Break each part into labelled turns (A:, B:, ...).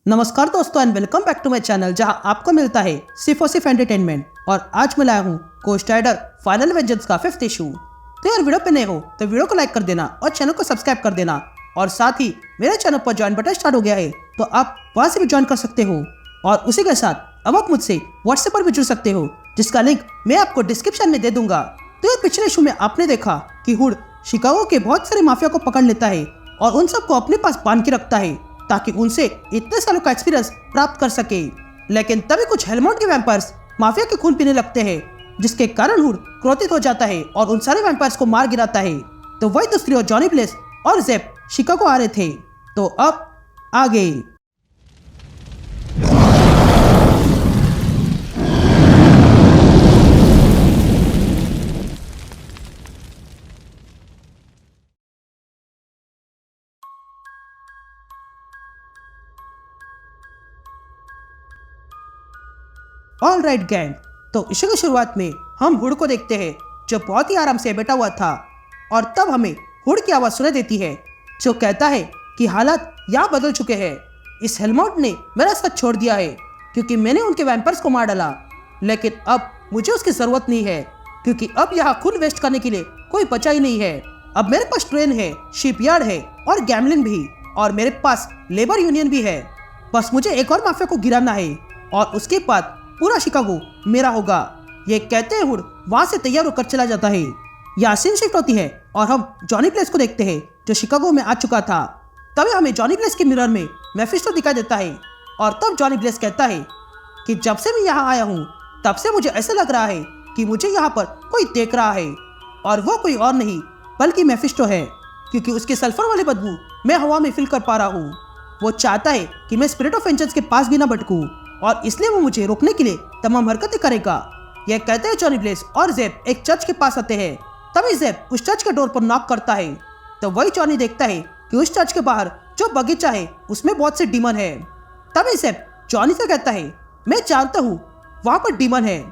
A: नमस्कार दोस्तों and welcome back to my channel जहां आपको मिलता है सिर्फ और सिर्फ एंटरटेनमेंट। और आज मैं लाया हूं गोस्ट राइडर फाइनल वेंजेंस का 5th इशू। तो यार वीडियो पे नए हो तो वीडियो को लाइक कर देना और चैनल को सब्सक्राइब कर देना। और साथ ही मेरे चैनल पर ज्वाइन बटन स्टार्ट हो गया है तो आप वहां से भी ज्वाइन कर सकते हो। और उसी के साथ अब आप मुझसे व्हाट्सएप पर भी जुड़ सकते हो जिसका लिंक मैं आपको डिस्क्रिप्शन में दे दूंगा। तो यार पिछले इशू में आपने देखा कि हुड शिकागो के बहुत सारे माफिया को पकड़ लेता है और उन सबको अपने पास बांध के रखता है ताकि उनसे इतने सालों का एक्सपीरियंस प्राप्त कर सके। लेकिन तभी कुछ हेलमोट के वैम्पायर्स माफिया के खून पीने लगते हैं जिसके कारण हुड क्रोधित हो जाता है और उन सारे वैम्पायर्स को मार गिराता है। तो वही दूसरी ओर जॉनी ब्लेस और जेप शिकागो आ रहे थे। तो अब आगे ऑल राइट गैंग। तो इशू की शुरुआत में हम हुड को देखते हैं जो बहुत ही आराम से बैठा हुआ था। और तब हमें हुड की आवाज़ सुनाई देती है जो कहता है कि हालात यहाँ बदल चुके हैं। इस हेलमोट ने मेरा साथ छोड़ दिया है क्योंकि मैंने उनके वैम्पायर्स को मार डाला। लेकिन अब मुझे उसकी ज़रूरत नहीं है क्योंकि अब यहाँ खून वेस्ट करने के लिए कोई बचा ही नहीं है। अब मेरे पास ट्रेन है, शिपयार्ड है और गैमलिन भी, और मेरे पास लेबर यूनियन भी है। बस मुझे एक और माफिया को गिराना है और उसके बाद पूरा शिकागो मेरा होगा। ये कहते हैं हुड वहां से तैयार होकर चला जाता है। यहाँ सीन शिफ्ट होती है और हम जॉनी ब्लेस को देखते हैं जो शिकागो में आ चुका था। तभी हमें जॉनी ब्लेस के मिरर में मेफिस्टो दिखाई देता है। और तब जॉनी ब्लेस कहता है कि जब से मैं यहाँ आया हूँ तब से मुझे ऐसा लग रहा है कि मुझे यहाँ पर कोई देख रहा है, और वो कोई और नहीं बल्कि मेफिस्टो है क्योंकि उसके सल्फर वाली बदबू मैं हवा में फील कर पा रहा हूँ। वो चाहता है कि मैं स्पिरिट ऑफ वेंजेंस के पास भी ना भटकूं और इसलिए वो मुझे रोकने के लिए तमाम हरकतें करेगा। यह कहते हैं जॉनी ब्लेस और जेप एक चर्च के पास आते हैं। तभी जेप उस चर्च के डोर पर नॉक करता है तो वही जॉनी देखता है कि उस चर्च के बाहर जो बगीचा है उसमें बहुत से डीमन है। तभी जेप जॉनी से कहता है मैं जानता हूँ वहाँ पर डीमन है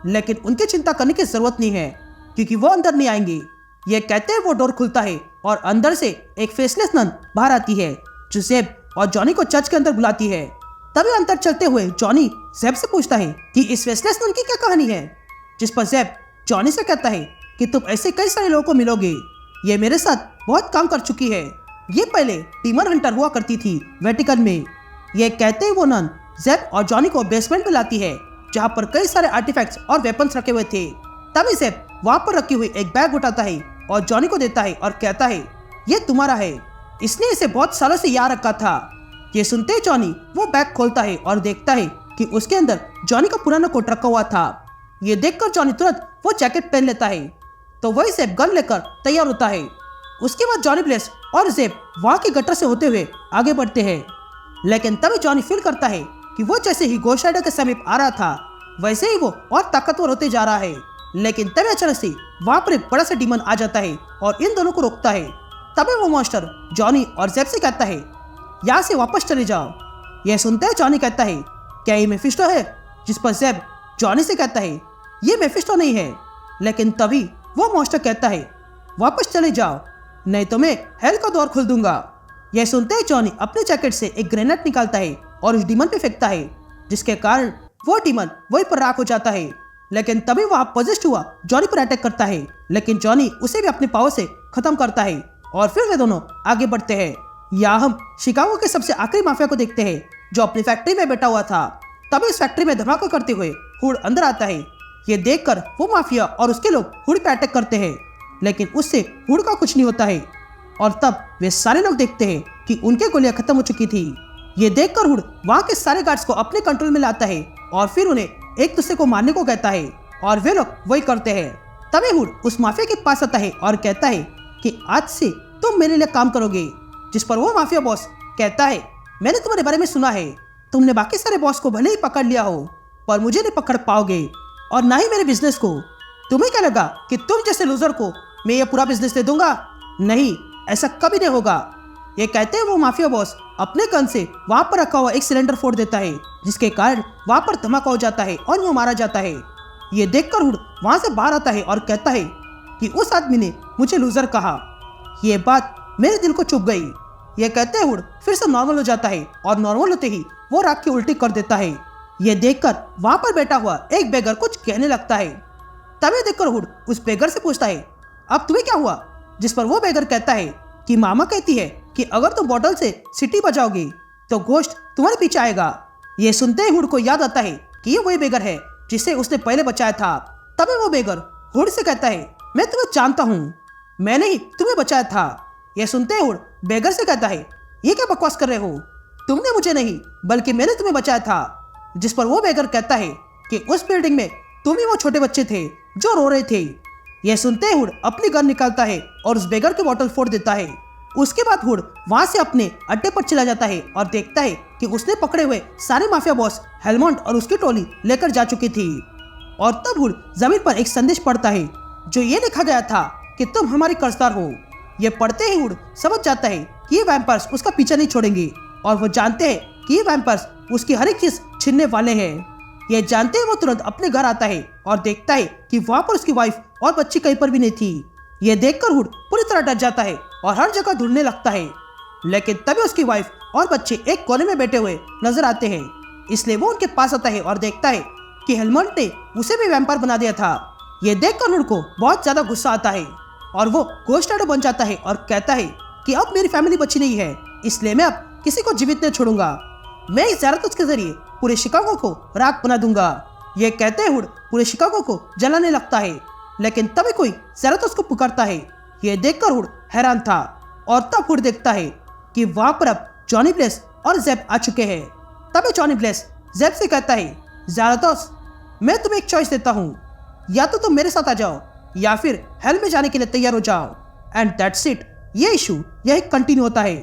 A: लेकिन उनकी चिंता करने की जरूरत नहीं है क्योंकि वो अंदर नहीं आएंगे। यह कहते हैं वो डोर खुलता है और अंदर से एक फेसलेस नन बाहर आती है जो जेप और जॉनी को चर्च के अंदर बुलाती है। तभी अंदर चलते हुए जॉनी जेब से पूछता है कि इस फेसलेस नन की क्या कहानी है, जिस पर जेब जॉनी से कहता है कि तुम ऐसे कई सारे लोगों को मिलोगे, ये मेरे साथ बहुत काम कर चुकी है। ये पहले डीमन हंटर हुआ करती थी वेटिकन में। ये कहते ही वो नन जेब और जॉनी को बेसमेंट में लाती है जहाँ पर कई सारे आर्टिफैक्ट्स और वेपन्स रखे हुए थे। तभी जेब वहाँ पर रखी हुई एक बैग उठाता है और जॉनी को देता है और कहता है ये तुम्हारा है, इसने इसे बहुत सालों से यहाँ रखा था। ये सुनते ही जॉनी वो बैग खोलता है और देखता है कि उसके अंदर जॉनी का पुराना कोट रखा हुआ था। ये देखकर जॉनी तुरंत वो जैकेट पहन लेता है तो वही जेब गन लेकर तैयार होता है। उसके बाद जॉनी ब्लेस और जेब वहाँ के गटर से होते हुए आगे बढ़ते हैं। लेकिन तभी जॉनी फील करता है कि वो जैसे ही गोस्ट राइडर के समीप आ रहा था वैसे ही वो और ताकतवर होते जा रहा है। लेकिन तभी अचानक से वहाँ पर एक बड़ा सा डीमन आ जाता है और इन दोनों को रोकता है। तभी वो मॉन्स्टर जॉनी और जेब से कहता है यहाँ से वापस चले जाओ। यह सुनते ही जॉनी कहता है क्या ये मेफिस्टो है, जिस पर जेब जॉनी से कहता है ये मेफिस्टो नहीं है। लेकिन तभी वो मॉन्स्टर कहता है वापस चले जाओ नहीं तो मैं हेल का द्वार खोल दूंगा। यह सुनते ही जॉनी अपने जैकेट से एक ग्रेनेड निकालता है और उस डीमन पे फेंकता है जिसके कारण वो डीमन वहीं पर राख हो जाता है। लेकिन तभी वह पोजेस्ड हुआ जॉनी पर अटैक करता है लेकिन जॉनी उसे भी अपने पावर से खत्म करता है और फिर वे दोनों आगे बढ़ते हैं। यहाँ हम शिकागो के सबसे आखिरी माफिया को देखते हैं जो अपनी फैक्ट्री में बैठा हुआ था। तभी इस फैक्ट्री में धमाका करते हुए हुड अंदर आता है। ये देखकर वो माफिया और उसके लोग हुड पे अटैक करते हैं लेकिन उससे हुड का कुछ नहीं होता है। और तब वे सारे लोग देखते हैं कि उनके गोलियां खत्म हो चुकी थी। ये देखकर हुड वहाँ के सारे गार्ड्स को अपने कंट्रोल में लाता है और फिर उन्हें एक दूसरे को मारने को कहता है और वे लोग वही करते हैं। तभी हुड उस माफिया के पास आता है और कहता है कि आज से तुम मेरे लिए काम करोगे, जिस पर वो माफिया बॉस कहता है मैंने तुम्हारे बारे में सुना है, तुमने बाकी सारे बॉस को भले ही पकड़ लिया हो पर मुझे नहीं पकड़ पाओगे और ना ही मेरे बिजनेस को। तुम्हें क्या लगा कि तुम जैसे लूजर को मैं ये पूरा बिजनेस दे दूंगा? नहीं, ऐसा कभी नहीं होगा। ये कहते हैं वो माफिया बॉस अपने गन से वहाँ पर रखा हुआ एक सिलेंडर फोड़ देता है जिसके कारण वहाँ पर धमाका हो जाता है और वो मारा जाता है। ये देखकर हुड वहाँ से बाहर आता है और कहता है कि उस आदमी ने मुझे लूजर कहा। ये बात मेरे दिल को चुभ गई। ये कहते हुड फिर से नॉर्मल हो जाता है और नॉर्मल होते ही वो राख की उल्टी कर देता है। ये देखकर वहां पर बैठा हुआ एक बेगर कुछ कहने लगता है। तभी देखकर हुड उस बेगर से पूछता है, अब तुम्हें क्या हुआ? जिस पर वो बेगर कहता है कि मामा कहती है कि अगर तुम बॉटल से सीटी बजाओगे तो घोस्ट तुम्हारे पीछे आएगा। ये सुनते ही हुड को याद आता है कि ये वही बेगर है जिसे उसने पहले बचाया था। तभी वो बेगर हुड से कहता है, मैं तुम्हें जानता हूँ, मैंने ही तुम्हें बचाया था। यह सुनते ही हुड बेगर से कहता है, ये क्या बकवास कर रहे हो? तुमने मुझे नहीं बल्कि मैंने तुम्हें बचाया था। जिस पर वो बेगर कहता है कि उस बिल्डिंग में तुम ही वो छोटे बच्चे थे जो रो रहे थे। यह सुनते ही हुड अपनी गन निकालता है और उस बेगर की बोतल फोड़ देता है। उसके बाद हुड वहां से अपने अड्डे पर चला जाता है और देखता है कि उसने पकड़े हुए सारे माफिया बॉस हेलमंड और उसकी टोली लेकर जा चुकी थी। और तब हुड जमीन पर एक संदेश पढ़ता है जो ये लिखा गया था कि तुम हमारी कर्जदार हो। ये पढ़ते ही हुड समझ जाता है कि ये वैम्पायर्स उसका पीछा नहीं छोड़ेंगे और वो जानते हैं कि ये वैम्पायर्स उसकी हर एक चीज छीनने वाले हैं। ये जानते ही वो तुरंत अपने घर आता है और देखता है कि वहां पर उसकी वाइफ और बच्ची कहीं पर भी नहीं थी। ये देखकर हुड पूरी तरह डर जाता है और हर जगह ढूंढने लगता है, लेकिन तभी उसकी वाइफ और बच्चे एक कोने में बैठे हुए नजर आते हैं। इसलिए वो उनके पास आता है और देखता है कि हेलमंड ने उसे भी वैम्पायर बना दिया था। ये देखकर हुड को बहुत ज्यादा गुस्सा आता है और वो घोस्ट राइडर बन जाता है और कहता है कि अब मेरी फैमिली बची नहीं है, इसलिए मैं अब किसी को जीवित नहीं छोड़ूंगा। मैं इस ज़्यादातर के जरिए पूरे शिकागो को राख बना दूंगा। ये कहते हुड पूरे शिकागो को जलाने लगता है, लेकिन तभी कोई ज़्यादातर को पुकारता है। ये देखकर हुड हैरान था और तब हुड देखता है कि वहां पर अब जॉनी ब्लेस और जेब आ चुके हैं। तभी जॉनी ब्लेस जेब से कहता है, ज़्यादातर मैं तुम्हें एक चॉइस देता हूँ, या तो तुम मेरे साथ आ जाओ या फिर हेल में जाने के लिए तैयार हो जाओ। And that's it. ये इशू यही कंटिन्यू होता है।